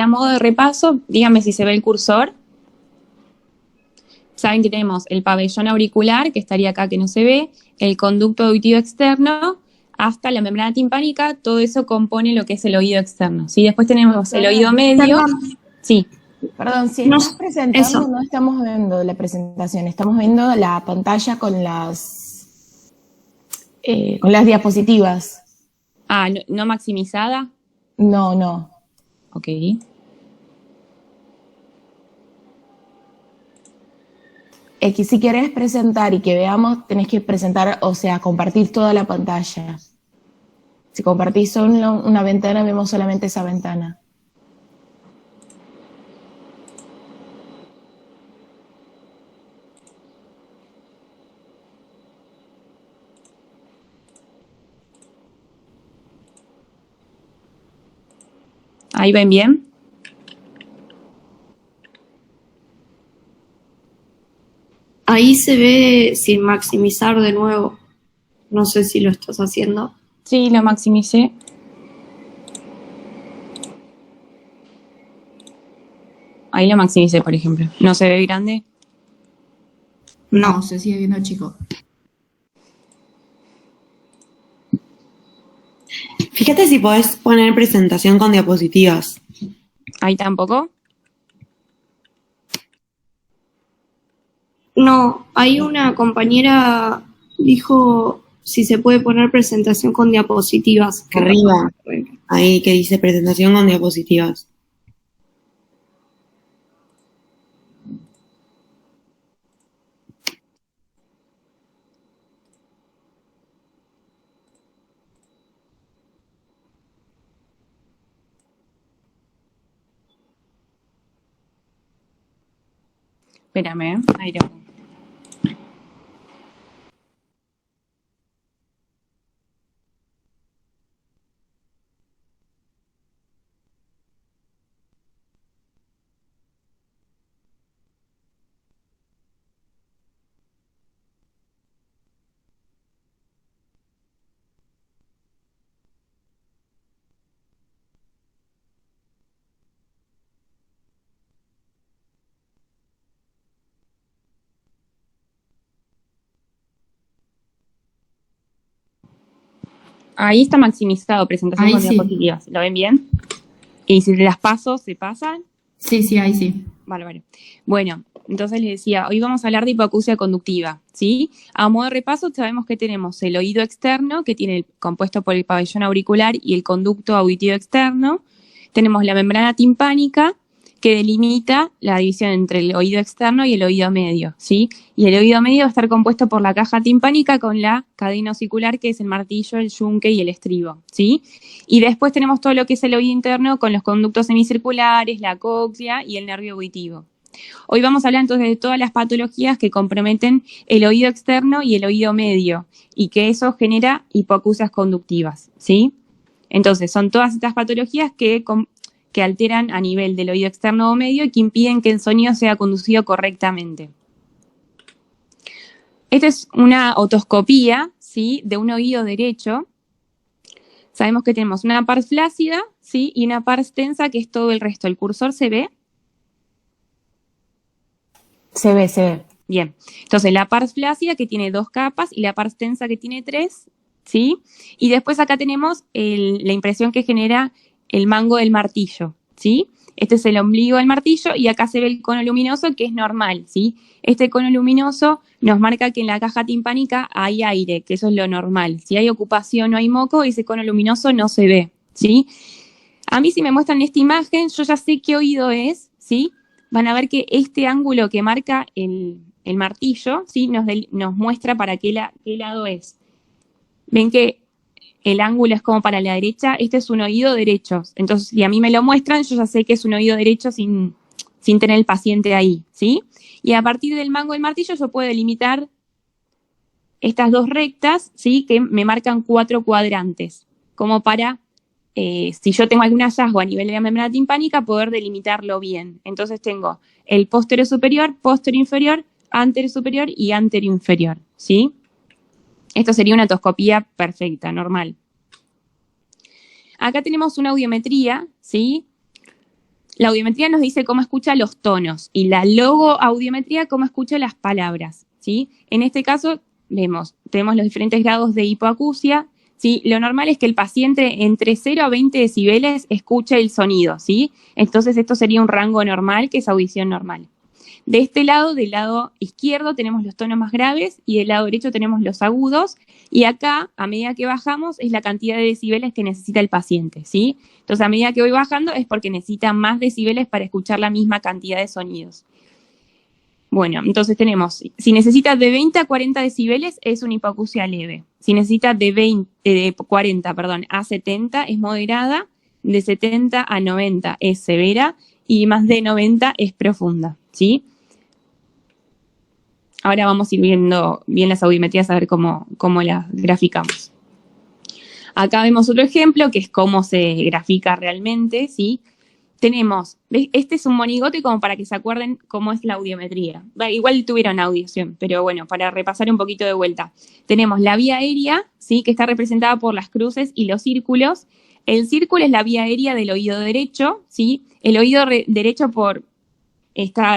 a modo de repaso, díganme si se ve el cursor. Saben que tenemos el pabellón auricular, que estaría acá que no se ve, el conducto auditivo externo, hasta la membrana timpánica, todo eso compone lo que es el oído externo. ¿Sí? Después tenemos el oído medio. Sí. Perdón, si estás presentando, no estamos viendo la presentación, estamos viendo la pantalla con las diapositivas. Ah, ¿no maximizada? No. Ok. Que si querés presentar y que veamos, tenés que presentar, o sea, compartir toda la pantalla. Si compartís solo una ventana, vemos solamente esa ventana. ¿Ahí ven bien? Ahí se ve sin maximizar de nuevo. No sé si lo estás haciendo. Sí, lo maximicé. Ahí lo maximicé, por ejemplo. ¿No se ve grande? No, se sigue viendo chico. Fíjate si podés poner presentación con diapositivas. ¿Ahí tampoco? No, ahí una compañera dijo si se puede poner presentación con diapositivas. Arriba, ahí que dice presentación con diapositivas. Espérame, ahí lo pongo. Ahí está maximizado, presentación Ahí con sí. diapositivas. ¿Lo ven bien? Y si las paso, ¿se pasan? Sí, ahí sí. Vale. Bueno, entonces les decía, hoy vamos a hablar de hipoacusia conductiva, ¿sí? A modo de repaso sabemos que tenemos el oído externo, que tiene compuesto por el pabellón auricular y el conducto auditivo externo. Tenemos la membrana timpánica, que delimita la división entre el oído externo y el oído medio, ¿sí? Y el oído medio va a estar compuesto por la caja timpánica con la cadena osicular, que es el martillo, el yunque y el estribo, ¿sí? Y después tenemos todo lo que es el oído interno con los conductos semicirculares, la cóclea y el nervio auditivo. Hoy vamos a hablar entonces de todas las patologías que comprometen el oído externo y el oído medio y que eso genera hipoacusias conductivas, ¿sí? Entonces, son todas estas patologías que alteran a nivel del oído externo o medio y que impiden que el sonido sea conducido correctamente. Esta es una otoscopía, ¿sí?, de un oído derecho. Sabemos que tenemos una pars flácida, ¿sí?, y una pars tensa, que es todo el resto. ¿El cursor se ve? Se ve. Bien. Entonces, la pars flácida, que tiene 2 capas, y la pars tensa, que tiene 3, ¿sí? Y después acá tenemos la impresión que genera el mango del martillo, ¿sí? Este es el ombligo del martillo y acá se ve el cono luminoso, que es normal, ¿sí? Este cono luminoso nos marca que en la caja timpánica hay aire, que eso es lo normal. Si hay ocupación o hay moco, ese cono luminoso no se ve, ¿sí? A mí, si me muestran esta imagen, yo ya sé qué oído es, ¿sí? Van a ver que este ángulo que marca el martillo, ¿sí?, nos muestra para qué lado es. Ven que el ángulo es como para la derecha, este es un oído derecho. Entonces, si a mí me lo muestran, yo ya sé que es un oído derecho sin tener el paciente ahí, ¿sí? Y a partir del mango del martillo yo puedo delimitar estas 2 rectas, ¿sí?, que me marcan 4 cuadrantes, como para, si yo tengo algún hallazgo a nivel de la membrana timpánica, poder delimitarlo bien. Entonces tengo el posterior superior, posterior inferior, anterior superior y anterior inferior, ¿sí? Esto sería una otoscopía perfecta, normal. Acá tenemos una audiometría, ¿sí? La audiometría nos dice cómo escucha los tonos y la logoaudiometría cómo escucha las palabras, ¿sí? En este caso tenemos los diferentes grados de hipoacusia, ¿sí? Lo normal es que el paciente entre 0 a 20 decibeles escuche el sonido, ¿sí? Entonces esto sería un rango normal, que es audición normal. De este lado, del lado izquierdo, tenemos los tonos más graves y del lado derecho tenemos los agudos. Y acá, a medida que bajamos, es la cantidad de decibeles que necesita el paciente, ¿sí? Entonces, a medida que voy bajando es porque necesita más decibeles para escuchar la misma cantidad de sonidos. Bueno, entonces tenemos, si necesita de 20 a 40 decibeles, es una hipoacusia leve. Si necesita de 40 a 70, es moderada. De 70 a 90 es severa. Y más de 90 es profunda, ¿sí? Ahora vamos a ir viendo bien las audiometrías a ver cómo las graficamos. Acá vemos otro ejemplo que es cómo se grafica realmente, ¿sí? Tenemos, este es un monigote como para que se acuerden cómo es la audiometría. Igual tuvieron audición, pero bueno, para repasar un poquito de vuelta. Tenemos la vía aérea, ¿sí? Que está representada por las cruces y los círculos. El círculo es la vía aérea del oído derecho, ¿sí? El oído derecho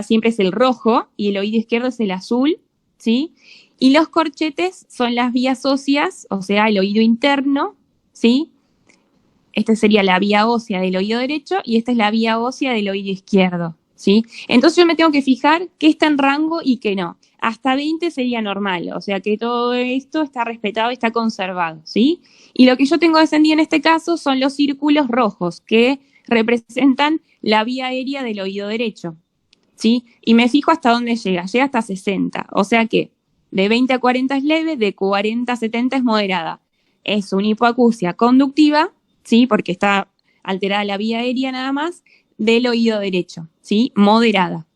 siempre es el rojo y el oído izquierdo es el azul, ¿sí? Y los corchetes son las vías óseas, o sea, el oído interno, ¿sí? Esta sería la vía ósea del oído derecho y esta es la vía ósea del oído izquierdo, ¿sí? Entonces yo me tengo que fijar qué está en rango y qué no. Hasta 20 sería normal, o sea que todo esto está respetado y está conservado, ¿sí? Y lo que yo tengo descendido en este caso son los círculos rojos que representan la vía aérea del oído derecho, ¿sí? Y me fijo hasta dónde llega hasta 60, o sea que de 20 a 40 es leve, de 40 a 70 es moderada. Es una hipoacusia conductiva, ¿sí? Porque está alterada la vía aérea nada más, del oído derecho, ¿sí? Moderada.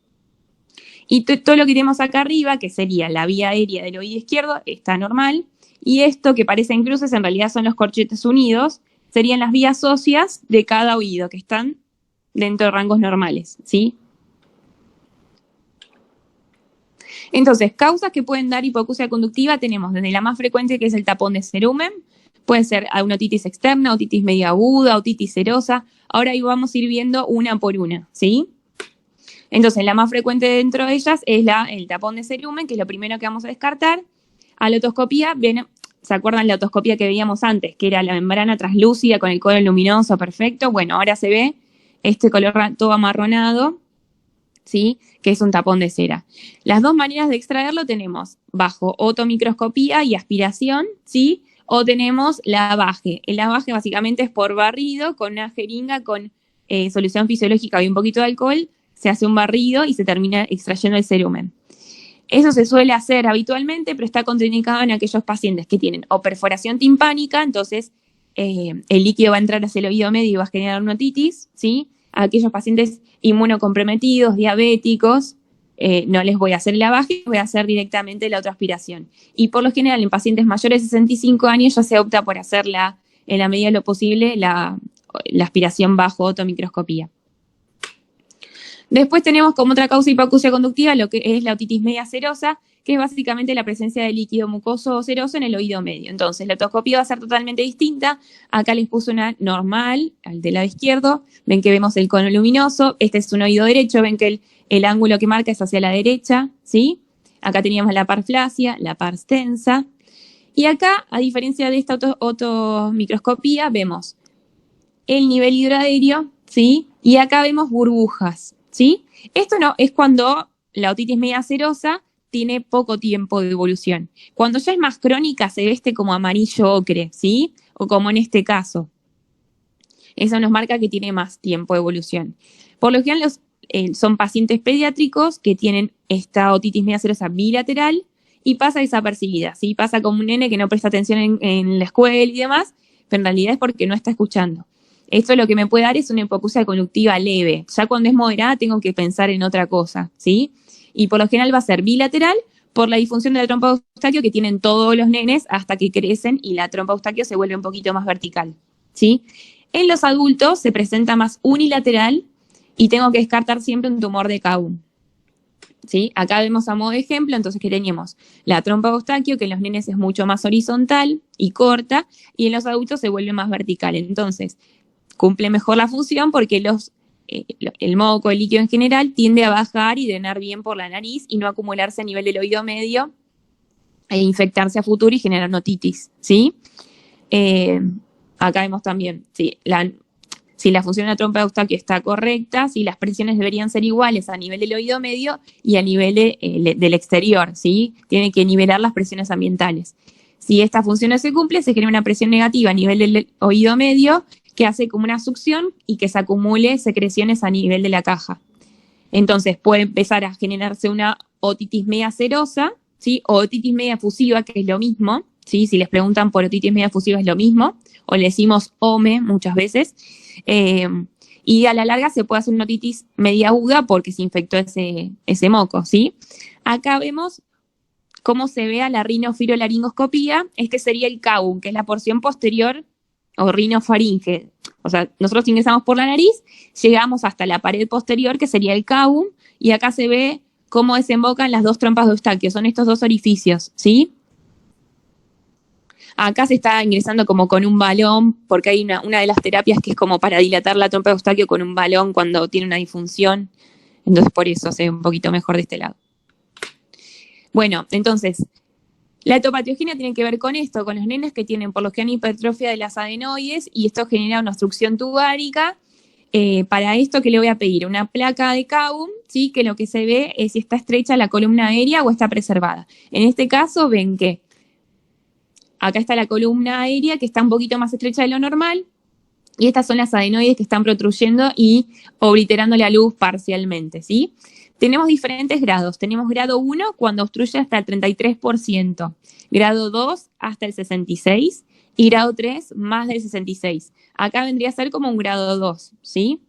Y todo lo que tenemos acá arriba, que sería la vía aérea del oído izquierdo, está normal. Y esto que parecen cruces en realidad son los corchetes unidos, serían las vías óseas de cada oído, que están dentro de rangos normales, ¿sí? Entonces, causas que pueden dar hipoacusia conductiva tenemos desde la más frecuente, que es el tapón de cerumen, puede ser una otitis externa, otitis medio aguda, otitis serosa. Ahora ahí vamos a ir viendo una por una, ¿sí? Entonces, la más frecuente dentro de ellas es el tapón de cerumen, que es lo primero que vamos a descartar. A la otoscopía, ¿se acuerdan la otoscopía que veíamos antes? Que era la membrana translúcida con el color luminoso perfecto. Bueno, ahora se ve este color todo amarronado, ¿sí? Que es un tapón de cera. Las dos maneras de extraerlo tenemos bajo otomicroscopía y aspiración, ¿sí? O tenemos la lavaje. El lavaje básicamente es por barrido con una jeringa con solución fisiológica y un poquito de alcohol. Se hace un barrido y se termina extrayendo el cerumen. Eso se suele hacer habitualmente, pero está contraindicado en aquellos pacientes que tienen o perforación timpánica, entonces el líquido va a entrar hacia el oído medio y va a generar una otitis, ¿sí? A aquellos pacientes inmunocomprometidos, diabéticos, no les voy a hacer el lavaje, voy a hacer directamente la autoaspiración. Y por lo general, en pacientes mayores de 65 años ya se opta por hacerla en la medida de lo posible, la aspiración bajo otomicroscopía. Después tenemos como otra causa hipoacusia conductiva lo que es la otitis media serosa, que es básicamente la presencia de líquido mucoso o seroso en el oído medio. Entonces, la otoscopía va a ser totalmente distinta. Acá les puse una normal, al del lado izquierdo. Ven que vemos el cono luminoso. Este es un oído derecho. Ven que el ángulo que marca es hacia la derecha, ¿sí? Acá teníamos la parflasia, la pars tensa. Y acá, a diferencia de esta otomicroscopía, vemos el nivel hidroaéreo, ¿sí? Y acá vemos burbujas, ¿sí? Esto no es cuando la otitis media serosa tiene poco tiempo de evolución. Cuando ya es más crónica se ve como amarillo ocre, ¿sí? O como en este caso. Eso nos marca que tiene más tiempo de evolución. Por lo general son pacientes pediátricos que tienen esta otitis media serosa bilateral y pasa desapercibida, ¿sí? Pasa como un nene que no presta atención en la escuela y demás, pero en realidad es porque no está escuchando. Esto lo que me puede dar es una hipoacusia conductiva leve. Ya cuando es moderada tengo que pensar en otra cosa, ¿sí? Y por lo general va a ser bilateral por la disfunción de la trompa de Eustaquio que tienen todos los nenes hasta que crecen y la trompa de Eustaquio se vuelve un poquito más vertical, ¿sí? En los adultos se presenta más unilateral y tengo que descartar siempre un tumor de Caun, ¿sí? Acá vemos a modo de ejemplo, entonces que teníamos la trompa de Eustaquio, que en los nenes es mucho más horizontal y corta, y en los adultos se vuelve más vertical. Entonces, cumple mejor la función porque el moco, el líquido en general, tiende a bajar y drenar bien por la nariz y no acumularse a nivel del oído medio e infectarse a futuro y generar otitis, ¿sí? Acá vemos también, si la función de la trompa de Eustaquio está correcta, si las presiones deberían ser iguales a nivel del oído medio y a nivel del exterior, ¿sí? Tienen que nivelar las presiones ambientales. Si esta función no se cumple, se genera una presión negativa a nivel del oído medio que hace como una succión y que se acumule secreciones a nivel de la caja. Entonces puede empezar a generarse una otitis media serosa, ¿sí? O otitis media efusiva, que es lo mismo, ¿sí? Si les preguntan por otitis media efusiva es lo mismo, o le decimos OME muchas veces. Y a la larga se puede hacer una otitis media aguda porque se infectó ese moco, ¿sí? Acá vemos cómo se ve a la rinofilolaringoscopía. Este sería el cavum, que es la porción posterior o rinofaringe. O sea, nosotros ingresamos por la nariz, llegamos hasta la pared posterior, que sería el cavum, y acá se ve cómo desembocan las dos trompas de Eustaquio. Son estos dos orificios, ¿sí? Acá se está ingresando como con un balón, porque hay una de las terapias que es como para dilatar la trompa de Eustaquio con un balón cuando tiene una disfunción. Entonces, por eso se ve un poquito mejor de este lado. Bueno, entonces, la hepatopatiogenia tiene que ver con esto, con los nenes que tienen por lo general hipertrofia de las adenoides y esto genera una obstrucción tubárica. Para esto, ¿qué le voy a pedir? Una placa de cavum, ¿sí? Que lo que se ve es si está estrecha la columna aérea o está preservada. En este caso, ven que acá está la columna aérea que está un poquito más estrecha de lo normal y estas son las adenoides que están protruyendo y obliterando la luz parcialmente, ¿sí? Tenemos diferentes grados. Tenemos grado 1 cuando obstruye hasta el 33%, grado 2 hasta el 66% y grado 3 más del 66%. Acá vendría a ser como un grado 2, ¿sí?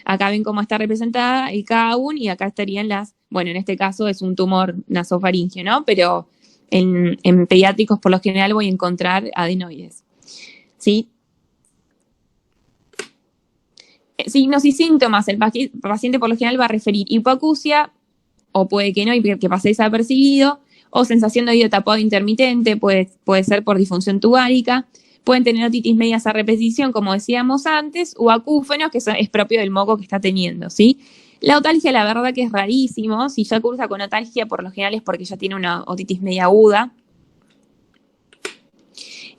Acá ven cómo está representada el cavum y acá estarían bueno, en este caso es un tumor nasofaringeo, ¿no? Pero en pediátricos por lo general voy a encontrar adenoides, ¿sí? Signos y síntomas, el paciente por lo general va a referir hipoacusia, o puede que no, y que pase desapercibido, o sensación de oído tapado intermitente, puede ser por disfunción tubárica, pueden tener otitis medias a repetición, como decíamos antes, o acúfenos, que es propio del moco que está teniendo, ¿sí? La otalgia, la verdad que es rarísimo, si ya cursa con otalgia, por lo general es porque ya tiene una otitis media aguda.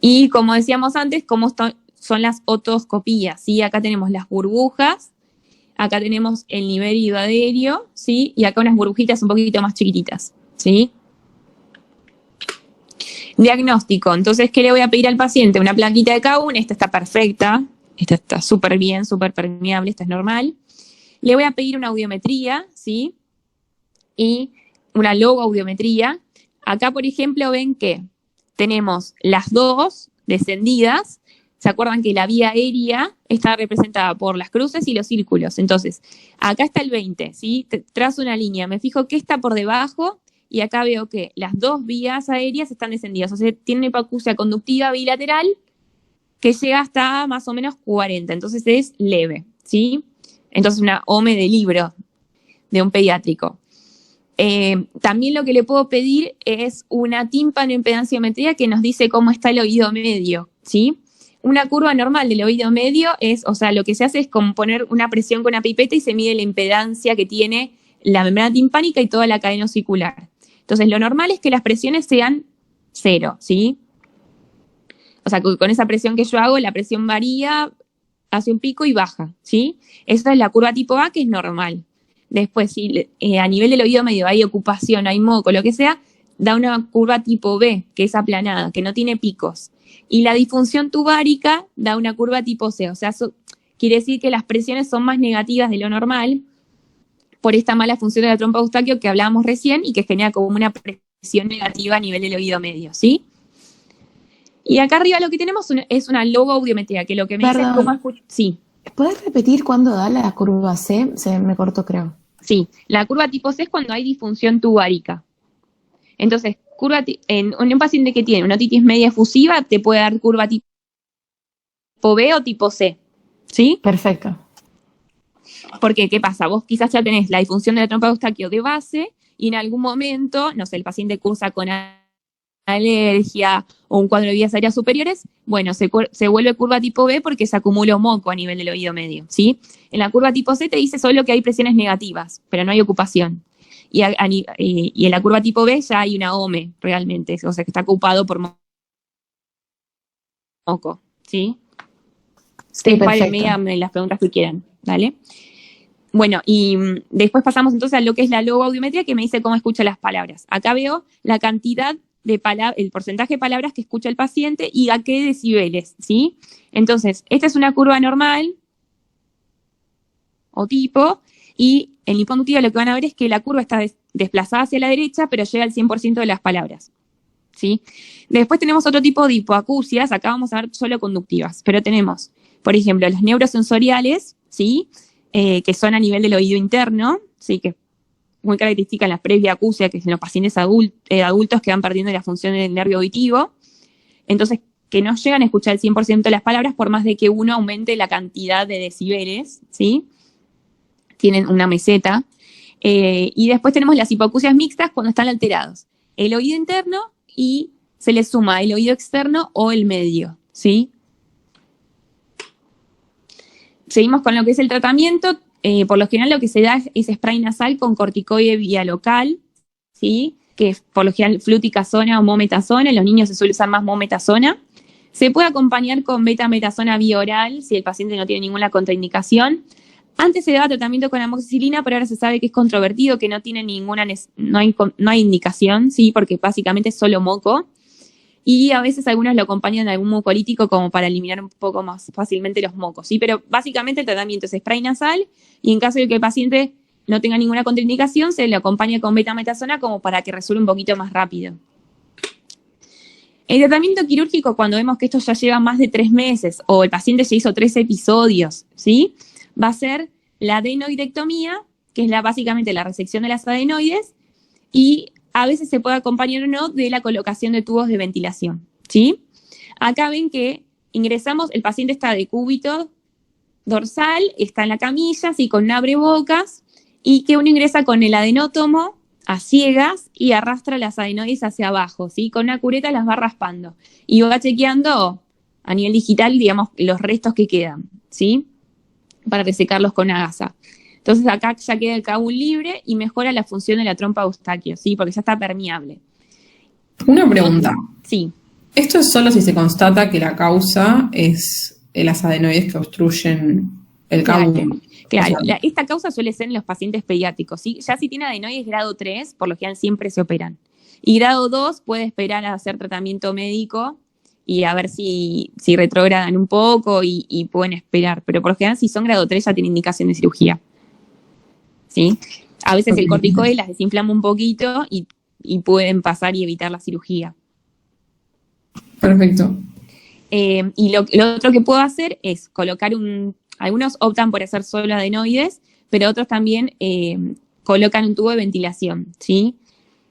Y como decíamos antes, ¿cómo son las otoscopías? ¿Sí? Acá tenemos las burbujas, acá tenemos el nivel hidroadéreo, ¿sí? Y acá unas burbujitas un poquito más chiquititas, ¿sí? Diagnóstico. Entonces, ¿qué le voy a pedir al paciente? Una plaquita de cavum, esta está perfecta, esta está súper bien, súper permeable, esta es normal. Le voy a pedir una audiometría, ¿sí? Y una logoaudiometría. Acá, por ejemplo, ven que tenemos las dos descendidas. ¿Se acuerdan que la vía aérea está representada por las cruces y los círculos? Entonces, acá está el 20, ¿sí? Trazo una línea, me fijo que está por debajo y acá veo que las dos vías aéreas están descendidas. O sea, tiene una hipoacusia conductiva bilateral que llega hasta más o menos 40, entonces es leve, ¿sí? Entonces una OME de libro de un pediátrico. También lo que le puedo pedir es una tímpanoimpedanciometría que nos dice cómo está el oído medio, ¿sí? Una curva normal del oído medio es, o sea, lo que se hace es como poner una presión con una pipeta y se mide la impedancia que tiene la membrana timpánica y toda la cadena osicular. Entonces, lo normal es que las presiones sean 0, ¿sí? O sea, con esa presión que yo hago, la presión varía, hace un pico y baja, ¿sí? Esa es la curva tipo A, que es normal. Después, si a nivel del oído medio hay ocupación, hay moco, lo que sea, da una curva tipo B, que es aplanada, que no tiene picos. Y la disfunción tubárica da una curva tipo C, o sea, quiere decir que las presiones son más negativas de lo normal por esta mala función de la trompa de Eustaquio que hablábamos recién y que genera como una presión negativa a nivel del oído medio, ¿sí? Y acá arriba lo que tenemos es una logoaudiometría, que lo que me dice es cómo escuchar. Sí. ¿Puedes repetir cuándo da la curva C? Se me cortó, creo. Sí, la curva tipo C es cuando hay disfunción tubárica. Entonces, en un paciente que tiene una otitis media efusiva, te puede dar curva tipo B o tipo C, ¿sí? Perfecto. Porque, ¿qué pasa? Vos quizás ya tenés la disfunción de la trompa de Eustaquio de base y en algún momento, no sé, el paciente cursa con alergia o un cuadro de vías aéreas superiores, bueno, se vuelve curva tipo B porque se acumuló moco a nivel del oído medio, ¿sí? En la curva tipo C te dice solo que hay presiones negativas, pero no hay ocupación. Y en la curva tipo B ya hay una OME realmente, o sea que está ocupado por moco, ¿sí? Sí, perfecto. Díganme las preguntas que quieran, ¿vale? Bueno, y después pasamos entonces a lo que es la logoaudiometría, que me dice cómo escucha las palabras. Acá veo la cantidad de palabras, el porcentaje de palabras que escucha el paciente y a qué decibeles, ¿sí? Entonces, esta es una curva normal o tipo, y en hipoacusia lo que van a ver es que la curva está desplazada hacia la derecha, pero llega al 100% de las palabras, ¿sí? Después tenemos otro tipo de hipoacusias, acá vamos a ver solo conductivas, pero tenemos, por ejemplo, las neurosensoriales, ¿sí? Que son a nivel del oído interno, ¿sí? Que es muy característica en la presbiacusia, que es en los pacientes adultos que van perdiendo la función del nervio auditivo. Entonces, que no llegan a escuchar el 100% de las palabras por más de que uno aumente la cantidad de decibeles, ¿sí? Tienen una meseta. Y después tenemos las hipoacusias mixtas cuando están alterados. El oído interno y se le suma el oído externo o el medio, ¿sí? Seguimos con lo que es el tratamiento. Por lo general lo que se da es spray nasal con corticoide vía local, ¿sí? Que es por lo general fluticasona o mometasona. En los niños se suele usar más mometasona. Se puede acompañar con betametasona vía oral si el paciente no tiene ninguna contraindicación. Antes se daba tratamiento con amoxicilina, pero ahora se sabe que es controvertido, que no tiene no hay indicación, ¿sí? Porque básicamente es solo moco. Y a veces algunos lo acompañan de algún mucolítico como para eliminar un poco más fácilmente los mocos, ¿sí? Pero básicamente el tratamiento es spray nasal y en caso de que el paciente no tenga ninguna contraindicación, se le acompaña con betametasona como para que resuelva un poquito más rápido. El tratamiento quirúrgico, cuando vemos que esto ya lleva más de 3 meses o el paciente ya hizo 3 episodios, ¿sí? Va a ser la adenoidectomía, que es básicamente la resección de las adenoides, y a veces se puede acompañar o no de la colocación de tubos de ventilación, ¿sí? Acá ven que ingresamos, el paciente está de cúbito dorsal, está en la camilla, ¿sí? Con un abrebocas, y que uno ingresa con el adenótomo a ciegas y arrastra las adenoides hacia abajo, ¿sí? Con una cureta las va raspando y va chequeando a nivel digital, digamos, los restos que quedan, ¿sí? Para resecarlos con una gasa. Entonces acá ya queda el cabum libre y mejora la función de la trompa de Eustaquio, ¿sí? Porque ya está permeable. Una pregunta. Sí. ¿Esto es solo si se constata que la causa es las adenoides que obstruyen el cabum? Claro, o sea, esta causa suele ser en los pacientes pediátricos, ¿sí? Ya si tiene adenoides grado 3, por lo general siempre se operan. Y grado 2 puede esperar a hacer tratamiento médico y a ver si retrogradan un poco y pueden esperar. Pero por lo general si son grado 3 ya tienen indicación de cirugía, ¿sí? A veces el corticoide las desinflama un poquito y pueden pasar y evitar la cirugía. Perfecto. Y lo otro que puedo hacer es colocar algunos optan por hacer solo adenoides, pero otros también colocan un tubo de ventilación, ¿sí?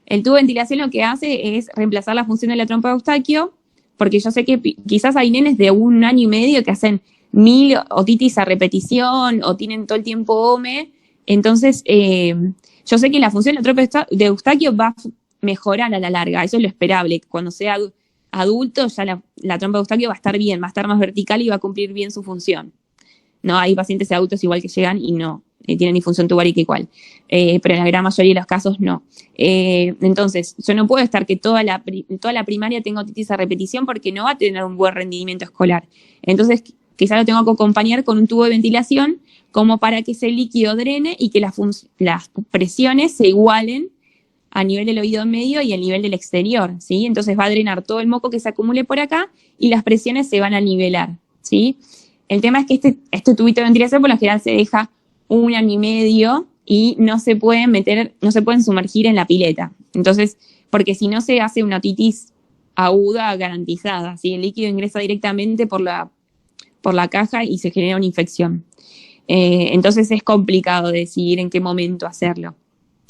El tubo de ventilación lo que hace es reemplazar la función de la trompa de Eustaquio, porque yo sé que quizás hay nenes de 1 año y medio que hacen 1000 otitis a repetición o tienen todo el tiempo OME. Entonces, yo sé que la función de la trompa de Eustaquio va a mejorar a la larga, eso es lo esperable. Cuando sea adulto, ya la trompa de Eustaquio va a estar bien, va a estar más vertical y va a cumplir bien su función. No, hay pacientes adultos igual que llegan y no tienen disfunción tubárica igual, pero en la gran mayoría de los casos no. Entonces, yo no puedo estar que toda la primaria tenga otitis a repetición porque no va a tener un buen rendimiento escolar. Entonces, quizás lo tengo que acompañar con un tubo de ventilación como para que ese líquido drene y que las presiones se igualen a nivel del oído medio y a nivel del exterior, ¿sí? Entonces va a drenar todo el moco que se acumule por acá y las presiones se van a nivelar, ¿sí? El tema es que este tubito de ventilación por lo general se deja 1 año y medio y no se pueden sumergir en la pileta. Entonces, porque si no se hace una otitis aguda garantizada, ¿sí? El líquido ingresa directamente por la caja y se genera una infección. Entonces es complicado decidir en qué momento hacerlo.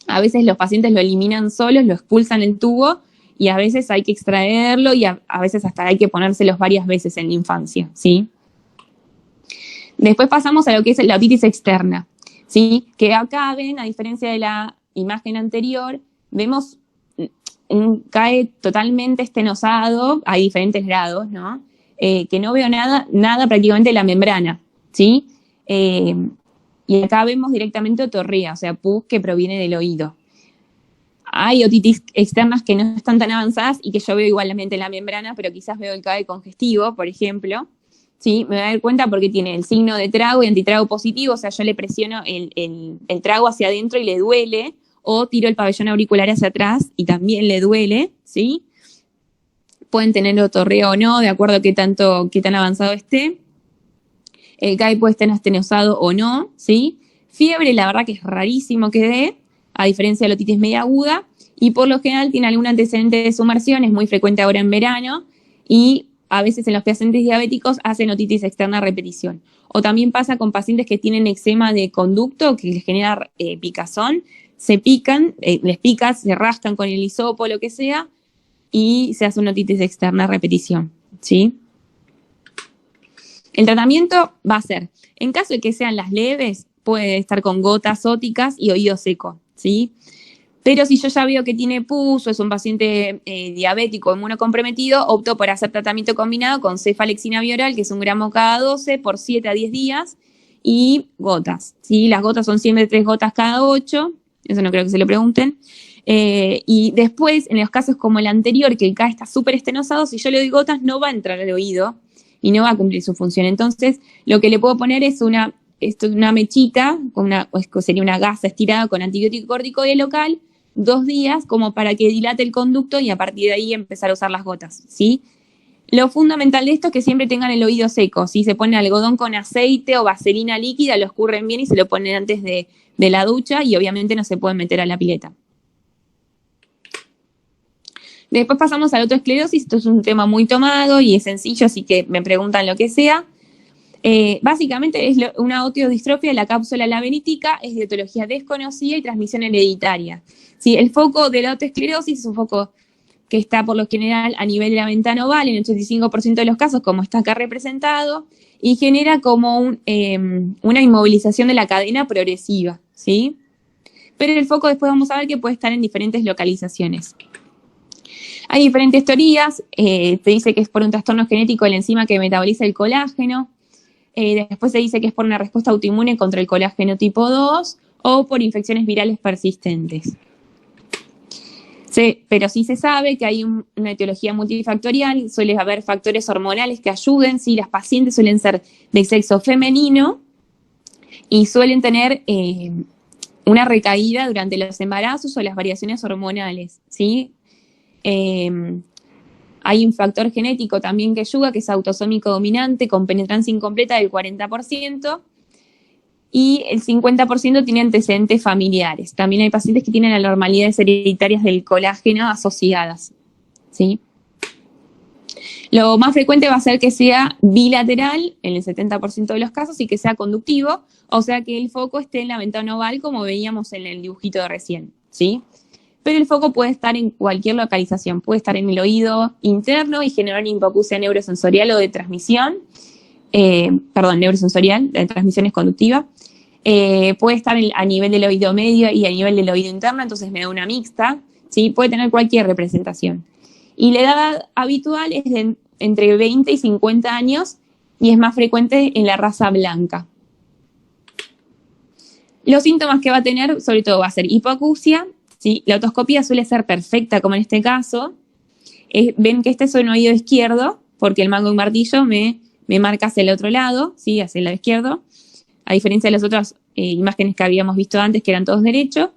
A veces los pacientes lo eliminan solos, lo expulsan el tubo y a veces hay que extraerlo y a veces hasta hay que ponérselos varias veces en la infancia, ¿sí? Después pasamos a lo que es la otitis externa, ¿sí? Que acá ven, a diferencia de la imagen anterior, vemos un CAE totalmente estenosado, hay diferentes grados, ¿no? Que no veo nada prácticamente de la membrana, ¿sí? Y acá vemos directamente otorrea, o sea, pus que proviene del oído. Hay otitis externas que no están tan avanzadas y que yo veo igualmente en la membrana, pero quizás veo el CAE congestivo, por ejemplo. Sí, me voy a dar cuenta porque tiene el signo de trago y antitrago positivo, o sea, yo le presiono el trago hacia adentro y le duele, o tiro el pabellón auricular hacia atrás y también le duele, ¿sí? Pueden tener otorrea o no, de acuerdo a qué tan avanzado esté. El CAE puede estar astenosado o no, ¿sí? Fiebre, la verdad que es rarísimo que dé, a diferencia de la otitis media aguda, y por lo general tiene algún antecedente de sumersión, es muy frecuente ahora en verano, y a veces en los pacientes diabéticos hacen otitis externa a repetición. O también pasa con pacientes que tienen eczema de conducto, que les genera picazón, se pican, les pica, se rascan con el hisopo, lo que sea, y se hace una otitis externa a repetición, ¿sí? El tratamiento va a ser, en caso de que sean las leves, puede estar con gotas óticas y oído seco, ¿sí? Pero si yo ya veo que tiene pus o es un paciente diabético o inmunocomprometido, opto por hacer tratamiento combinado con cefalexina bioral, que es 1 gramo cada 12 por 7 a 10 días, y gotas, ¿sí? Las gotas son siempre 3 gotas cada 8, eso no creo que se lo pregunten. Y después, en los casos como el anterior, que el CAE está súper estenosado, si yo le doy gotas no va a entrar al oído y no va a cumplir su función. Entonces, lo que le puedo poner es una mechita, sería una gasa estirada con antibiótico corticoide local, 2 días, como para que dilate el conducto y a partir de ahí empezar a usar las gotas, ¿sí? Lo fundamental de esto es que siempre tengan el oído seco, ¿sí? Se pone algodón con aceite o vaselina líquida, lo escurren bien y se lo ponen antes de la ducha y obviamente no se pueden meter a la pileta. Después pasamos a la autoesclerosis, esto es un tema muy tomado y es sencillo, así que me preguntan lo que sea. Básicamente es una osteodistrofia de la cápsula laberítica, es de etiología desconocida y transmisión hereditaria. ¿Sí? El foco de la autoesclerosis es un foco que está por lo general a nivel de la ventana oval, en el 85% de los casos, como está acá representado, y genera como una inmovilización de la cadena progresiva, ¿sí? Pero el foco después vamos a ver que puede estar en diferentes localizaciones. Hay diferentes teorías, te dice que es por un trastorno genético de la enzima que metaboliza el colágeno, después se dice que es por una respuesta autoinmune contra el colágeno tipo 2 o por infecciones virales persistentes. Pero sí se sabe que hay una etiología multifactorial, suele haber factores hormonales que ayuden, sí, las pacientes suelen ser de sexo femenino y suelen tener una recaída durante los embarazos o las variaciones hormonales, ¿sí? Hay un factor genético también que ayuda, que es autosómico dominante, con penetrancia incompleta del 40%, y el 50% tiene antecedentes familiares. También hay pacientes que tienen anormalidades hereditarias del colágeno asociadas, ¿sí? Lo más frecuente va a ser que sea bilateral, en el 70% de los casos, y que sea conductivo, o sea que el foco esté en la ventana oval, como veíamos en el dibujito de recién, ¿sí? Pero el foco puede estar en cualquier localización, puede estar en el oído interno y generar una hipoacusia neurosensorial o de transmisión, neurosensorial, de transmisión es conductiva, puede estar a nivel del oído medio y a nivel del oído interno, entonces me da una mixta, ¿sí? Puede tener cualquier representación. Y la edad habitual es de entre 20 y 50 años y es más frecuente en la raza blanca. Los síntomas que va a tener, sobre todo, va a ser hipoacusia, ¿sí? La otoscopía suele ser perfecta, como en este caso. Ven que este es un oído izquierdo, porque el mango y martillo me marca hacia el otro lado, ¿sí? Hacia el lado izquierdo, a diferencia de las otras imágenes que habíamos visto antes, que eran todos derechos.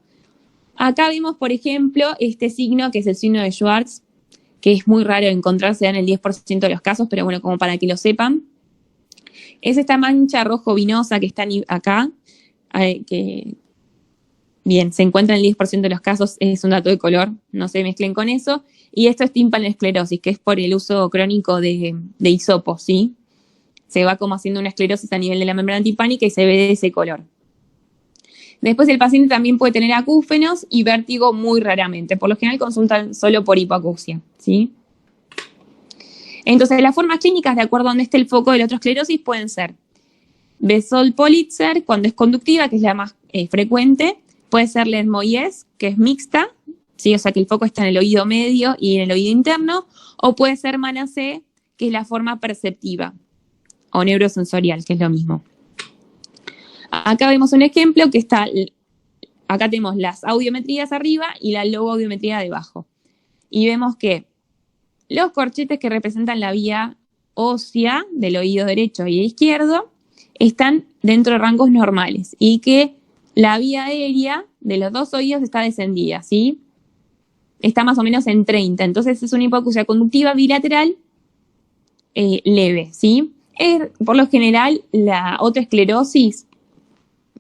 Acá vemos, por ejemplo, este signo, que es el signo de Schwartz, que es muy raro encontrarse en el 10% de los casos, pero bueno, como para que lo sepan. Es esta mancha rojo vinosa que está acá, que, bien, se encuentra en el 10% de los casos, es un dato de color, no se mezclen con eso. Y esto es tímpanoesclerosis, que es por el uso crónico de hisopos, ¿sí? Se va como haciendo una esclerosis a nivel de la membrana timpánica y se ve de ese color. Después el paciente también puede tener acúfenos y vértigo muy raramente. Por lo general consultan solo por hipoacusia, ¿sí? Entonces, las formas clínicas, de acuerdo a donde esté el foco de la otoesclerosis, pueden ser Bessel-Politzer, cuando es conductiva, que es la más frecuente. Puede ser Lermoyes, que es mixta, ¿sí? O sea que el foco está en el oído medio y en el oído interno, o puede ser mana C, que es la forma perceptiva, o neurosensorial, que es lo mismo. Acá vemos un ejemplo que está, acá tenemos las audiometrías arriba y la logoaudiometría debajo. Y vemos que los corchetes que representan la vía ósea del oído derecho y izquierdo están dentro de rangos normales y que la vía aérea de los dos oídos está descendida, ¿sí? Está más o menos en 30, entonces es una hipoacusia conductiva bilateral leve, ¿sí? Por lo general, la otoesclerosis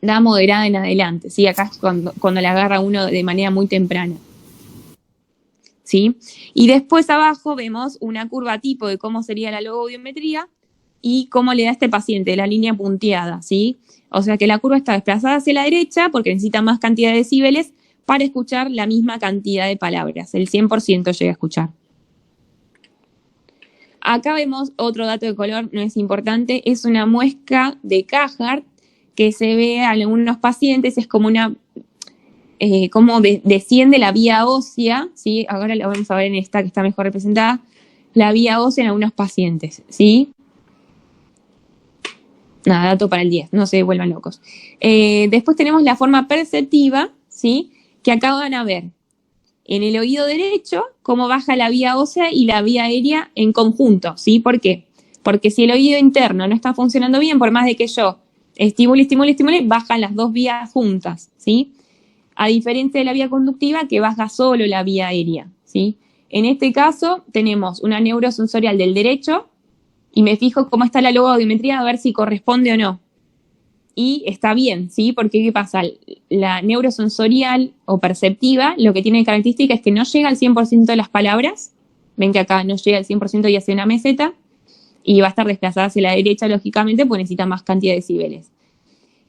da moderada en adelante, ¿sí? Acá es cuando la agarra uno de manera muy temprana, ¿sí? Y después abajo vemos una curva tipo de cómo sería la logoaudiometría y cómo le da a este paciente, la línea punteada, ¿sí? O sea que la curva está desplazada hacia la derecha porque necesita más cantidad de decibeles para escuchar la misma cantidad de palabras. El 100% llega a escuchar. Acá vemos otro dato de color, no es importante, es una muesca de Cajard que se ve en algunos pacientes, es como una, como desciende la vía ósea, ¿sí? Ahora lo vamos a ver en esta que está mejor representada, la vía ósea en algunos pacientes, ¿sí? Nada, dato para el 10, no se vuelvan locos. Después tenemos la forma perceptiva, ¿sí? Que acá van a ver en el oído derecho cómo baja la vía ósea y la vía aérea en conjunto, ¿sí? ¿Por qué? Porque si el oído interno no está funcionando bien, por más de que yo estimule, bajan las dos vías juntas, ¿sí? A diferencia de la vía conductiva que baja solo la vía aérea, ¿sí? En este caso tenemos una neurosensorial del derecho y me fijo cómo está la logoaudiometría a ver si corresponde o no. Y está bien, ¿sí? Porque ¿qué pasa? La neurosensorial o perceptiva lo que tiene de característica es que no llega al 100% de las palabras. Ven que acá no llega al 100% y hace una meseta. Y va a estar desplazada hacia la derecha, lógicamente, porque necesita más cantidad de decibeles.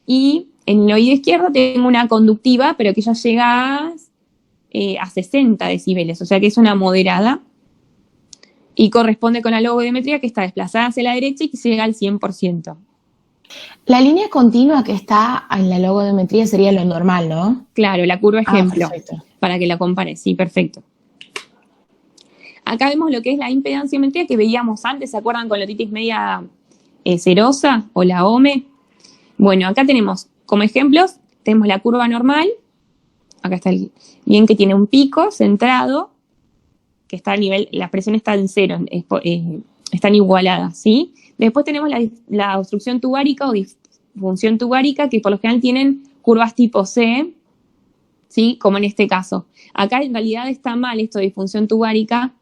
Y en el oído izquierdo tengo una conductiva, pero que ya llega a 60 decibeles, o sea que es una moderada. Y corresponde con la logoaudiometría que está desplazada hacia la derecha y que llega al 100%. La línea continua que está en la logoaudiometría sería lo normal, ¿no? Claro, la curva ejemplo, para que la compares, sí, perfecto. Acá vemos lo que es la impedanciometría que veíamos antes, ¿se acuerdan con la otitis media serosa o la OME? Bueno, acá tenemos como ejemplos, tenemos la curva normal, acá está bien que tiene un pico centrado, que está a nivel, la presión está en cero, están igualadas, ¿sí? Después tenemos la obstrucción tubárica o disfunción tubárica, que por lo general tienen curvas tipo C, ¿sí? Como en este caso. Acá en realidad está mal esto de disfunción tubárica,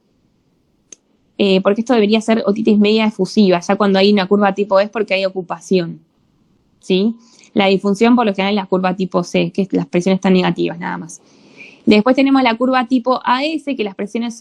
porque esto debería ser otitis media efusiva, ya cuando hay una curva tipo E es porque hay ocupación, ¿sí? La disfunción por lo general es la curva tipo C, que las presiones están negativas nada más. Después tenemos la curva tipo AS, que las presiones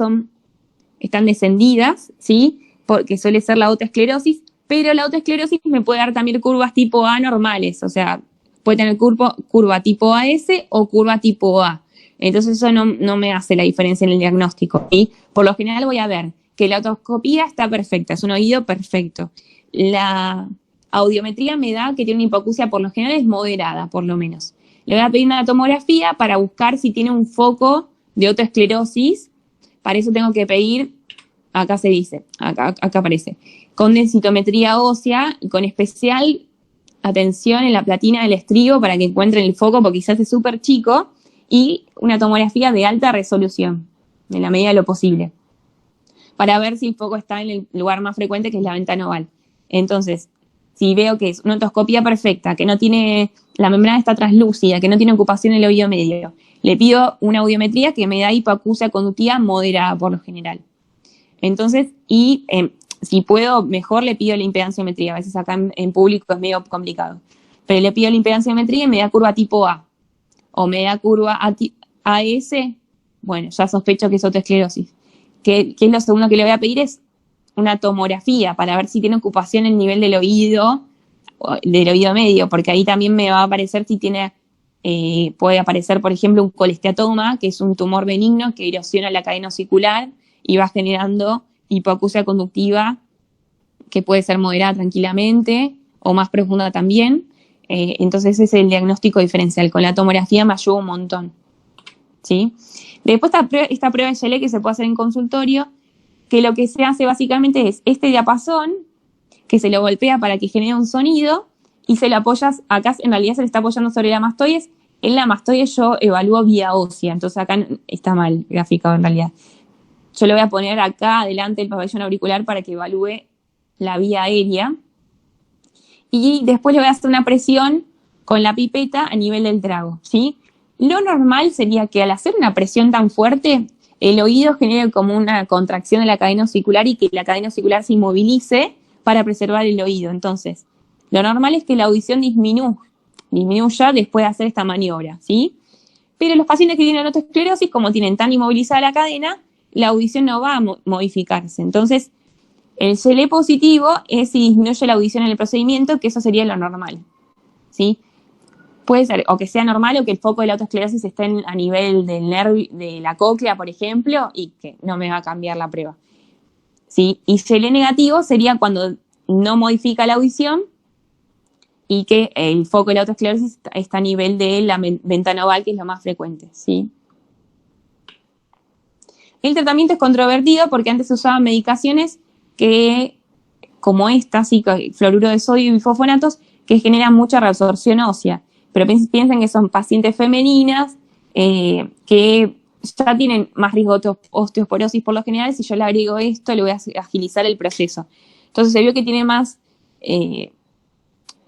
están descendidas, ¿sí? Porque suele ser la otoesclerosis, pero la otoesclerosis me puede dar también curvas tipo A normales, o sea, puede tener curva tipo AS o curva tipo A. Entonces eso no me hace la diferencia en el diagnóstico, ¿sí? Por lo general voy a ver que la otoscopía está perfecta, es un oído perfecto. La audiometría me da que tiene una hipoacusia por lo general es moderada, por lo menos. Le voy a pedir una tomografía para buscar si tiene un foco de otoesclerosis. Para eso tengo que pedir, acá se dice, acá aparece, con densitometría ósea y con especial atención en la platina del estribo para que encuentren el foco porque quizás es súper chico, y una tomografía de alta resolución, en la medida de lo posible, para ver si el foco está en el lugar más frecuente, que es la ventana oval. Entonces, si veo que es una otoscopía perfecta, que no tiene, la membrana está translúcida, que no tiene ocupación en el oído medio, le pido una audiometría que me da hipoacusia conductiva moderada por lo general. Entonces, si puedo, mejor le pido la impedanciometría. A veces acá en público es medio complicado. Pero le pido la impedanciometría y me da curva tipo A. O me da curva AS, bueno, ya sospecho que es otoesclerosis. ¿Qué es lo segundo que le voy a pedir? Es una tomografía para ver si tiene ocupación en el nivel del oído medio, porque ahí también me va a aparecer si tiene, puede aparecer, por ejemplo, un colesteatoma, que es un tumor benigno que erosiona la cadena osicular y va generando hipoacusia conductiva que puede ser moderada tranquilamente o más profunda también. Entonces ese es el diagnóstico diferencial. Con la tomografía me ayuda un montón, ¿sí? Después esta prueba de Shelet que se puede hacer en consultorio, que lo que se hace básicamente es este diapasón, que se lo golpea para que genere un sonido, y se lo apoyas, acá en realidad se le está apoyando sobre la mastoides. En la mastoides yo evalúo vía ósea, entonces acá está mal graficado en realidad. Yo lo voy a poner acá adelante del pabellón auricular para que evalúe la vía aérea. Y después le voy a hacer una presión con la pipeta a nivel del trago, ¿sí? Lo normal sería que al hacer una presión tan fuerte, el oído genere como una contracción de la cadena osicular y que la cadena osicular se inmovilice para preservar el oído. Entonces, lo normal es que la audición disminuya después de hacer esta maniobra, ¿sí? Pero los pacientes que tienen otoesclerosis, como tienen tan inmovilizada la cadena, la audición no va a modificarse. Entonces, el Shelet positivo es si disminuye la audición en el procedimiento, que eso sería lo normal, ¿sí? Puede ser o que sea normal o que el foco de la autoesclerosis esté a nivel del nervio, de la cóclea, por ejemplo, y que no me va a cambiar la prueba, ¿sí? Y Shelet negativo sería cuando no modifica la audición y que el foco de la autoesclerosis está a nivel de la ventana oval, que es lo más frecuente, ¿sí? El tratamiento es controvertido porque antes se usaban medicaciones que, como esta, ¿sí? Fluoruro de sodio y bifosfonatos, que generan mucha reabsorción ósea. Pero piensen que son pacientes femeninas que ya tienen más riesgo de osteoporosis por lo general. Si yo le agrego esto, le voy a agilizar el proceso. Entonces se vio que tiene más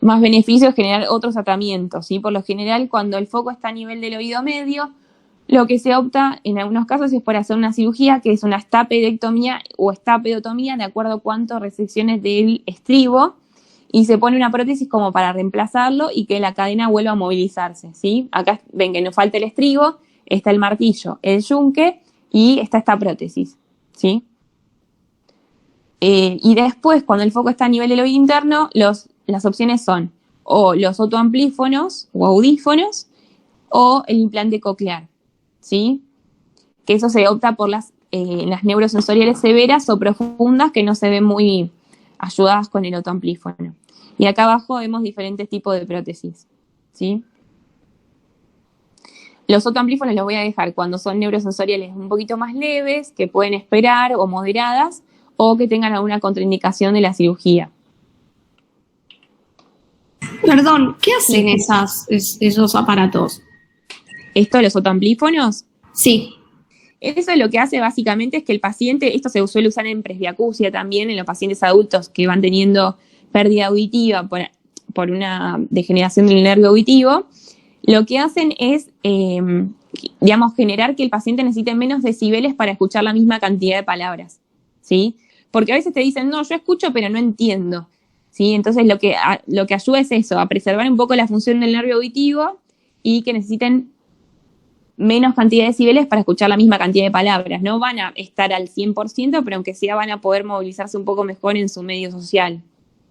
beneficios generar otros tratamientos, ¿sí? Por lo general, cuando el foco está a nivel del oído medio, lo que se opta en algunos casos es por hacer una cirugía que es una estapedectomía o estapedotomía, de acuerdo a cuántas resecciones del estribo, y se pone una prótesis como para reemplazarlo y que la cadena vuelva a movilizarse, ¿sí? Acá ven que nos falta el estribo, está el martillo, el yunque y está esta prótesis, ¿sí? Y después, cuando el foco está a nivel del oído interno, las opciones son o los otoamplífonos o audífonos o el implante coclear, ¿sí? Que eso se opta por las neurosensoriales severas o profundas que no se ven muy ayudadas con el otoamplífono. Y acá abajo vemos diferentes tipos de prótesis, ¿sí? Los otoamplífonos los voy a dejar cuando son neurosensoriales un poquito más leves, que pueden esperar o moderadas, o que tengan alguna contraindicación de la cirugía. Perdón, ¿qué hacen esos aparatos? ¿Esto, los otoamplífonos? Sí. Eso lo que hace básicamente es que el paciente, esto se suele usar en presbiacusia también, en los pacientes adultos que van teniendo pérdida auditiva por una degeneración del nervio auditivo, lo que hacen es, generar que el paciente necesite menos decibeles para escuchar la misma cantidad de palabras, ¿sí? Porque a veces te dicen, no, yo escucho pero no entiendo, ¿sí? Entonces lo que ayuda es eso, a preservar un poco la función del nervio auditivo y que necesiten menos cantidad de decibeles para escuchar la misma cantidad de palabras. No van a estar al 100%, pero aunque sea van a poder movilizarse un poco mejor en su medio social,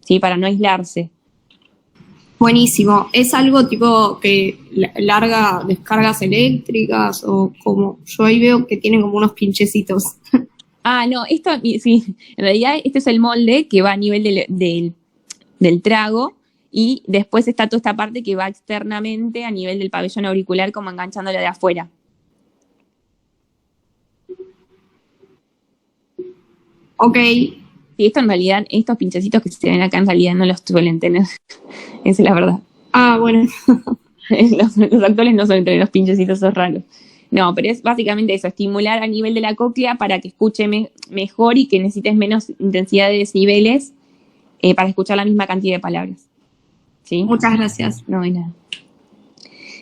¿sí? Para no aislarse. Buenísimo. ¿Es algo tipo que larga descargas eléctricas o como? Yo ahí veo que tienen como unos pinchecitos. Ah, no, esto sí, en realidad este es el molde que va a nivel del trago y después está toda esta parte que va externamente a nivel del pabellón auricular como enganchándolo de afuera. Ok. Y esto en realidad, estos pinchecitos que se ven acá en realidad no los suelen tener, esa es la verdad. Ah, bueno. Los actuales no suelen tener los pinchecitos, esos raros. No, pero es básicamente eso, estimular a nivel de la cóclea para que escuche mejor y que necesites menos intensidad de decibeles para escuchar la misma cantidad de palabras. ¿Sí? Muchas gracias. No hay nada.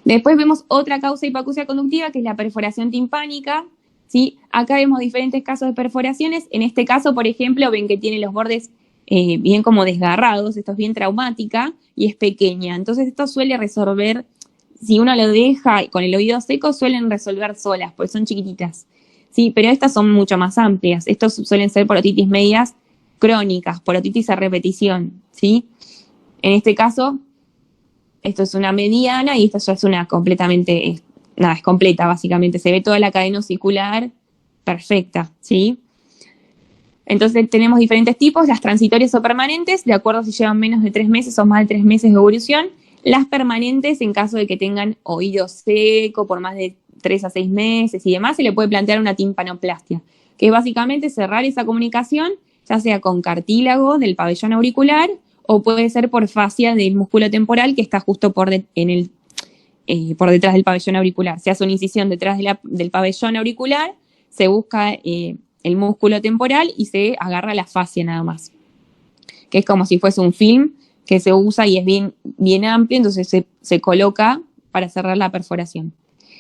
Después vemos otra causa de hipoacusia conductiva, que es la perforación timpánica, ¿sí? Acá vemos diferentes casos de perforaciones. En este caso, por ejemplo, ven que tiene los bordes bien como desgarrados, esto es bien traumática y es pequeña. Entonces esto suele resolver, si uno lo deja con el oído seco, suelen resolver solas, porque son chiquititas, ¿sí? Pero estas son mucho más amplias. Estos suelen ser porotitis medias crónicas, porotitis a repetición, ¿sí? En este caso, esto es una mediana y esto ya es una completamente, es completa básicamente. Se ve toda la cadena osicular perfecta, ¿sí? Entonces tenemos diferentes tipos, las transitorias o permanentes, de acuerdo si llevan menos de 3 meses o más de 3 meses de evolución. Las permanentes en caso de que tengan oído seco por más de 3 a 6 meses y demás, se le puede plantear una timpanoplastia, que es básicamente cerrar esa comunicación, ya sea con cartílago del pabellón auricular o puede ser por fascia del músculo temporal que está justo por detrás del pabellón auricular. Se hace una incisión detrás del pabellón auricular, se busca el músculo temporal y se agarra la fascia nada más, que es como si fuese un film que se usa y es bien amplio, entonces se coloca para cerrar la perforación.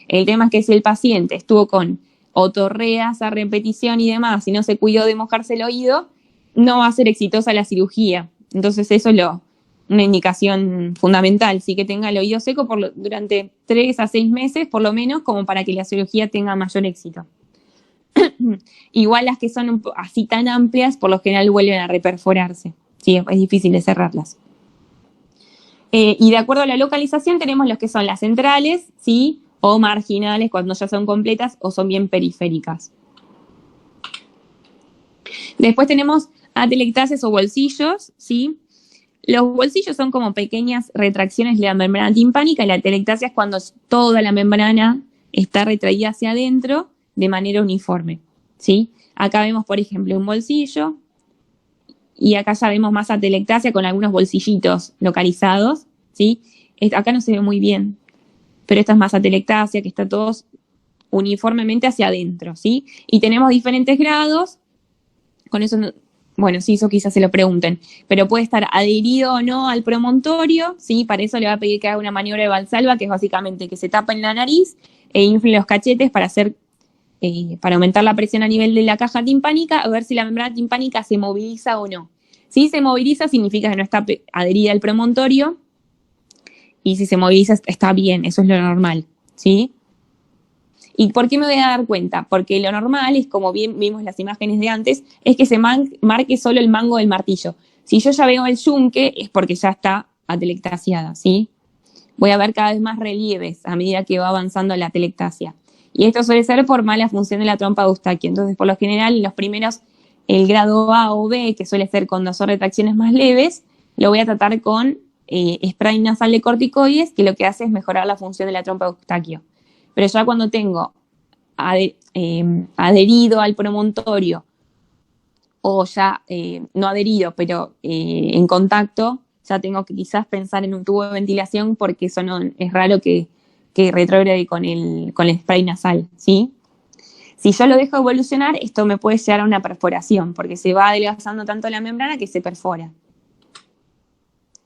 El tema es que si el paciente estuvo con otorreas a repetición y demás y no se cuidó de mojarse el oído, no va a ser exitosa la cirugía. Entonces eso es una indicación fundamental, sí, que tenga el oído seco durante 3 a 6 meses por lo menos, como para que la cirugía tenga mayor éxito. Igual las que son así tan amplias, por lo general vuelven a reperforarse, sí, es difícil de cerrarlas. Y de acuerdo a la localización tenemos los que son las centrales, sí, o marginales cuando ya son completas o son bien periféricas. Después tenemos atelectasias o bolsillos, ¿sí? Los bolsillos son como pequeñas retracciones de la membrana timpánica y la atelectasia es cuando toda la membrana está retraída hacia adentro de manera uniforme, ¿sí? Acá vemos, por ejemplo, un bolsillo y acá ya vemos más atelectasia con algunos bolsillitos localizados, ¿sí? Acá no se ve muy bien, pero esta es más atelectasia, que está todos uniformemente hacia adentro, ¿sí? Y tenemos diferentes grados, con eso, bueno, sí, eso quizás se lo pregunten, pero puede estar adherido o no al promontorio, ¿sí? Para eso le va a pedir que haga una maniobra de Valsalva, que es básicamente que se tapa en la nariz e infle los cachetes para aumentar la presión a nivel de la caja timpánica, a ver si la membrana timpánica se moviliza o no. Si se moviliza, significa que no está adherida al promontorio, y si se moviliza, está bien, eso es lo normal, ¿sí? ¿Y por qué me voy a dar cuenta? Porque lo normal es, como bien vimos las imágenes de antes, es que se marque solo el mango del martillo. Si yo ya veo el yunque, es porque ya está atelectasiada, ¿sí? Voy a ver cada vez más relieves a medida que va avanzando la atelectasia. Y esto suele ser por mala función de la trompa de Eustaquio. Entonces, por lo general, los primeros, el grado A o B, que suele ser cuando son retracciones más leves, lo voy a tratar con spray nasal de corticoides, que lo que hace es mejorar la función de la trompa de Eustaquio. Pero ya cuando tengo adherido al promontorio o ya no adherido, pero en contacto, ya tengo que quizás pensar en un tubo de ventilación porque eso no, es raro que retrógrade con el spray nasal, ¿sí? Si yo lo dejo evolucionar, esto me puede llevar a una perforación porque se va adelgazando tanto la membrana que se perfora,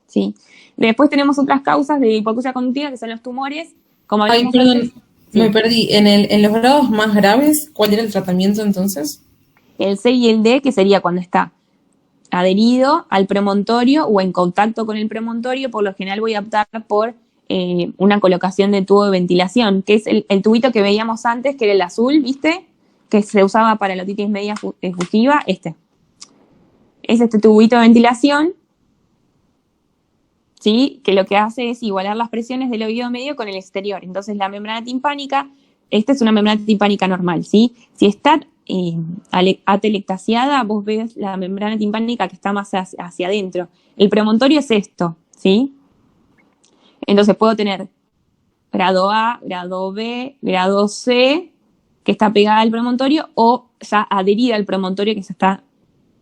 ¿sí? Después tenemos otras causas de hipoacusia conductiva que son los tumores. Como hablamos antes, me perdí. En los grados más graves, ¿cuál era el tratamiento entonces? El C y el D, que sería cuando está adherido al promontorio o en contacto con el promontorio, por lo general voy a optar por una colocación de tubo de ventilación, que es el tubito que veíamos antes, que era el azul, ¿viste? Que se usaba para la otitis media efusiva, Es este tubito de ventilación, ¿sí? Que lo que hace es igualar las presiones del oído medio con el exterior. Entonces la membrana timpánica, esta es una membrana timpánica normal, ¿sí? Si está atelectasiada, vos ves la membrana timpánica que está más hacia adentro. El promontorio es esto, ¿sí? Entonces puedo tener grado A, grado B, grado C, que está pegada al promontorio, o ya adherida al promontorio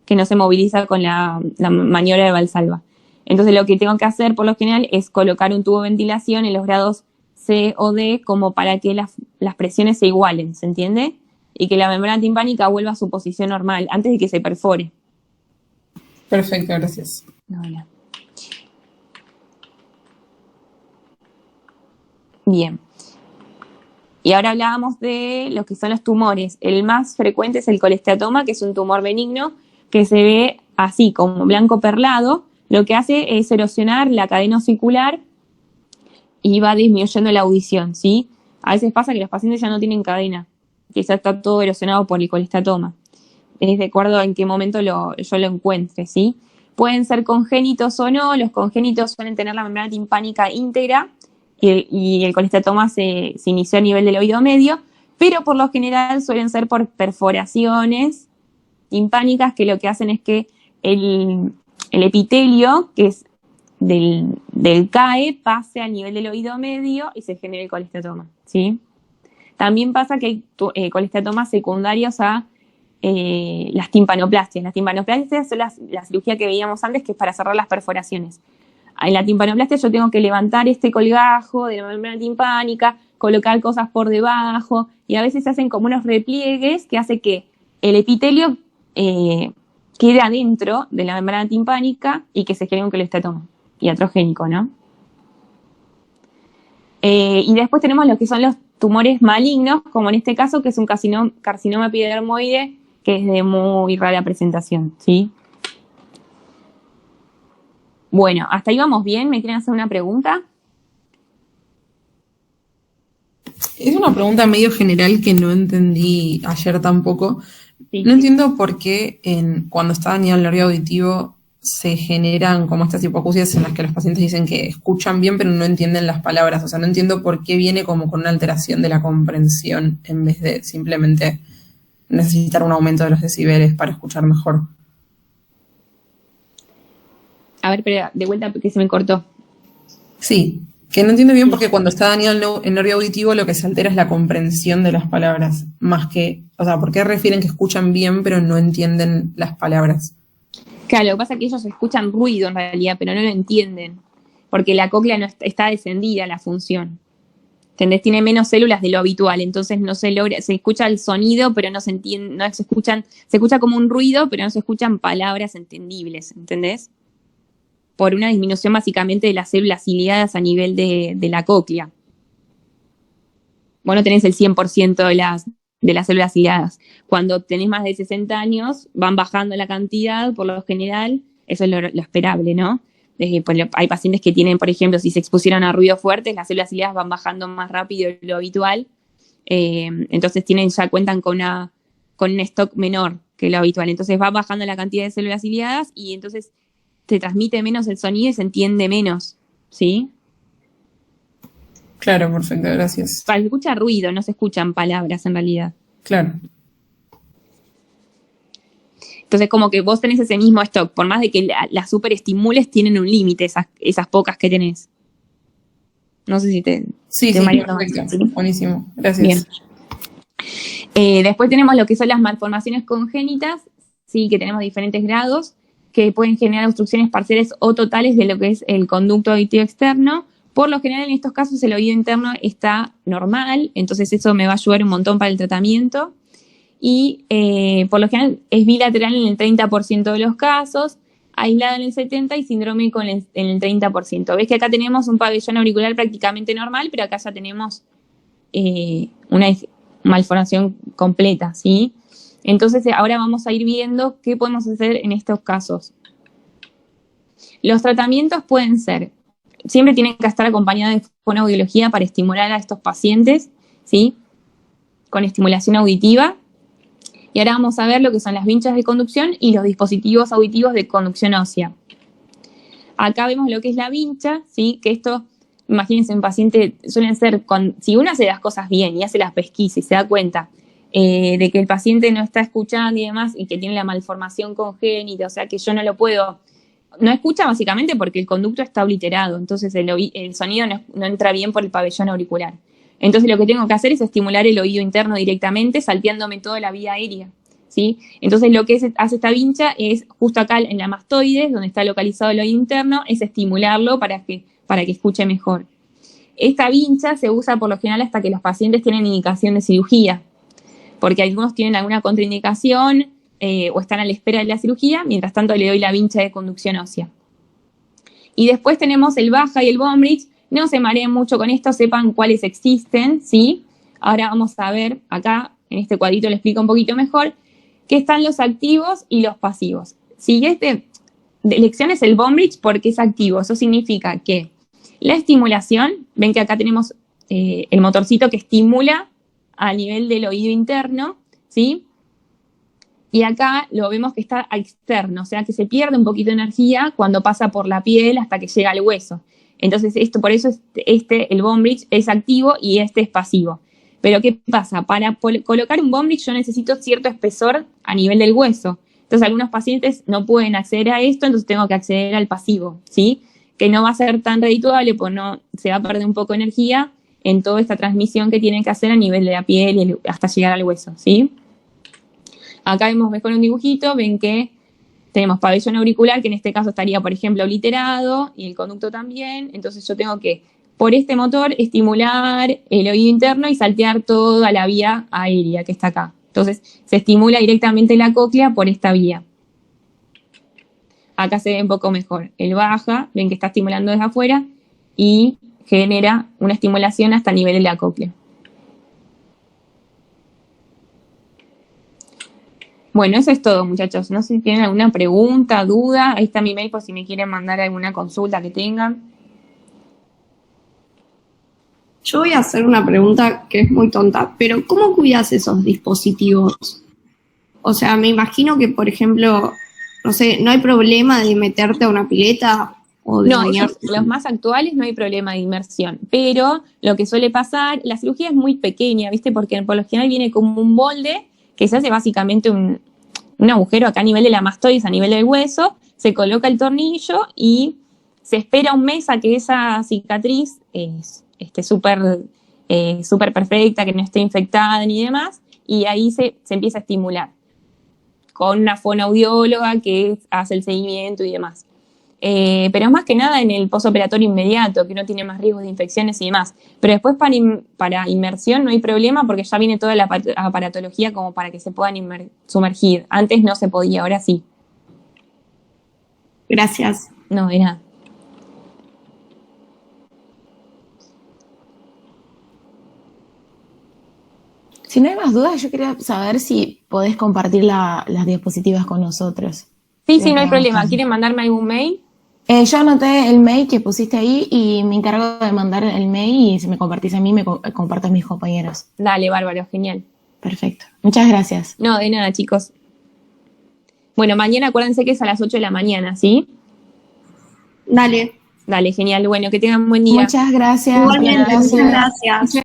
que no se moviliza con la maniobra de Valsalva. Entonces lo que tengo que hacer por lo general es colocar un tubo de ventilación en los grados C o D como para que las presiones se igualen, ¿se entiende? Y que la membrana timpánica vuelva a su posición normal antes de que se perfore. Perfecto, gracias. Hola. Bien. Y ahora hablábamos de lo que son los tumores. El más frecuente es el colesteatoma, que es un tumor benigno que se ve así, como blanco perlado. Lo que hace es erosionar la cadena osicular y va disminuyendo la audición, ¿sí? A veces pasa que los pacientes ya no tienen cadena, que ya está todo erosionado por el colesteatoma. Es de acuerdo a en qué momento yo lo encuentre, ¿sí? Pueden ser congénitos o no. Los congénitos suelen tener la membrana timpánica íntegra y el colesteatoma se inició a nivel del oído medio, pero por lo general suelen ser por perforaciones timpánicas que lo que hacen es que el epitelio, que es del CAE, pase a nivel del oído medio y se genere el colesteatoma, ¿sí? También pasa que hay colestatomas secundarios a las timpanoplastias. Las timpanoplastias son la cirugía que veíamos antes, que es para cerrar las perforaciones. En la timpanoplastia yo tengo que levantar este colgajo de la membrana timpánica, colocar cosas por debajo, y a veces se hacen como unos repliegues que hace que el epitelio quede adentro de la membrana timpánica y que se genere un colestatoma iatrogénico, ¿no? Y después tenemos lo que son los tumores malignos, como en este caso, que es un carcinoma epidermoide, que es de muy rara presentación, ¿sí? Bueno, hasta ahí vamos bien. ¿Me quieren hacer una pregunta? Es una pregunta medio general que no entendí ayer tampoco. Sí. No entiendo por qué cuando está dañado el nervio auditivo se generan como estas hipoacusias en las que los pacientes dicen que escuchan bien pero no entienden las palabras. O sea, no entiendo por qué viene como con una alteración de la comprensión en vez de simplemente necesitar un aumento de los decibeles para escuchar mejor. A ver, pero de vuelta porque se me cortó. Sí, que no entiendo bien porque cuando está dañado el nervio auditivo lo que se altera es la comprensión de las palabras, más que, o sea, ¿por qué refieren que escuchan bien pero no entienden las palabras? Claro, lo que pasa es que ellos escuchan ruido en realidad, pero no lo entienden, porque la cóclea no está descendida la función. ¿Entendés? Tiene menos células de lo habitual, entonces no se logra, se escucha el sonido, pero no se entiende, no se escucha como un ruido, pero no se escuchan palabras entendibles, ¿entendés? Por una disminución básicamente de las células ciliadas a nivel de la cóclea. Vos no tenés el 100% de las células ciliadas. Cuando tenés más de 60 años, van bajando la cantidad, por lo general, eso es lo esperable, ¿no? Hay pacientes que tienen, por ejemplo, si se expusieron a ruidos fuertes, las células ciliadas van bajando más rápido de lo habitual, entonces cuentan con un stock menor que lo habitual. Entonces va bajando la cantidad de células ciliadas y entonces se transmite menos el sonido y se entiende menos, ¿sí? Claro, perfecto, gracias. Se escucha ruido, no se escuchan palabras en realidad. Claro. Entonces como que vos tenés ese mismo stock, por más de que las superestimules tienen un límite, esas pocas que tenés. No sé si te... Sí, te perfecto, ¿sí? Buenísimo, gracias. Bien. Después tenemos lo que son las malformaciones congénitas, sí, que tenemos diferentes grados, que pueden generar obstrucciones parciales o totales de lo que es el conducto auditivo externo. Por lo general, en estos casos, el oído interno está normal, entonces eso me va a ayudar un montón para el tratamiento. Y por lo general es bilateral en el 30% de los casos, aislado en el 70% y sindrómico en el 30%. Ves que acá tenemos un pabellón auricular prácticamente normal, pero acá ya tenemos una malformación completa, ¿sí? Entonces ahora vamos a ir viendo qué podemos hacer en estos casos. Los tratamientos pueden ser, siempre tienen que estar acompañados de fonoaudiología para estimular a estos pacientes, ¿sí? Con estimulación auditiva. Y ahora vamos a ver lo que son las vinchas de conducción y los dispositivos auditivos de conducción ósea. Acá vemos lo que es la vincha, ¿sí? Que esto, imagínense, un paciente suelen ser, si uno hace las cosas bien y hace las pesquisas y se da cuenta de que el paciente no está escuchando y demás, y que tiene la malformación congénita, o sea que yo no escucha básicamente porque el conducto está obliterado, entonces el sonido no entra bien por el pabellón auricular. Entonces lo que tengo que hacer es estimular el oído interno directamente, salteándome toda la vía aérea, ¿sí? Entonces lo que hace esta vincha es, justo acá en la mastoides, donde está localizado el oído interno, es estimularlo para que escuche mejor. Esta vincha se usa por lo general hasta que los pacientes tienen indicación de cirugía, porque algunos tienen alguna contraindicación o están a la espera de la cirugía, mientras tanto le doy la vincha de conducción ósea. Y después tenemos el Baja y el Bombrich. No se mareen mucho con esto, sepan cuáles existen, ¿sí? Ahora vamos a ver, acá en este cuadrito le explico un poquito mejor, que están los activos y los pasivos. Si de elección es el Bombrich porque es activo, eso significa que la estimulación, ven que acá tenemos el motorcito que estimula a nivel del oído interno, ¿sí? Y acá lo vemos que está externo, o sea que se pierde un poquito de energía cuando pasa por la piel hasta que llega al hueso. Entonces por eso el Bombrich es activo y este es pasivo. Pero ¿qué pasa? Para colocar un Bombrich yo necesito cierto espesor a nivel del hueso. Entonces algunos pacientes no pueden acceder a esto, entonces tengo que acceder al pasivo, ¿sí? Que no va a ser tan redituable, pues no se va a perder un poco de energía en toda esta transmisión que tienen que hacer a nivel de la piel y hasta llegar al hueso, ¿sí? Acá ves con un dibujito, ven que tenemos pabellón auricular, que en este caso estaría, por ejemplo, obliterado, y el conducto también. Entonces yo tengo que, por este motor, estimular el oído interno y saltear toda la vía aérea que está acá. Entonces se estimula directamente la cóclea por esta vía. Acá se ve un poco mejor. Él baja, ven que está estimulando desde afuera y genera una estimulación hasta el nivel de la cóclea. Bueno, eso es todo, muchachos. No sé si tienen alguna pregunta, duda. Ahí está mi mail por si me quieren mandar alguna consulta que tengan. Yo voy a hacer una pregunta que es muy tonta, pero ¿cómo cuidas esos dispositivos? O sea, me imagino que, por ejemplo, no sé, no hay problema de meterte a una pileta o de bañarte. Los más actuales no hay problema de inmersión, pero lo que suele pasar, la cirugía es muy pequeña, ¿viste? Porque por lo general viene como un molde que se hace básicamente un agujero acá a nivel de la mastoides, a nivel del hueso, se coloca el tornillo y se espera un mes a que esa cicatriz esté súper perfecta, que no esté infectada ni demás, y ahí se empieza a estimular con una fonoaudióloga que hace el seguimiento y demás. Pero más que nada en el posoperatorio inmediato, que no tiene más riesgos de infecciones y demás. Pero después para inmersión no hay problema porque ya viene toda la aparatología como para que se puedan sumergir. Antes no se podía, ahora sí. Gracias. No, de nada. Si no hay más dudas, yo quería saber si podés compartir las diapositivas con nosotros. Sí, no hay problema. ¿Quieren mandarme algún mail? Yo anoté el mail que pusiste ahí y me encargo de mandar el mail y si me compartís a mí, me comparto a mis compañeros. Dale, bárbaro, genial. Perfecto. Muchas gracias. No, de nada, chicos. Bueno, mañana acuérdense que es a las 8 de la mañana, ¿sí? Dale. Dale, genial. Bueno, que tengan un buen día. Muchas gracias. Igualmente, muchas gracias.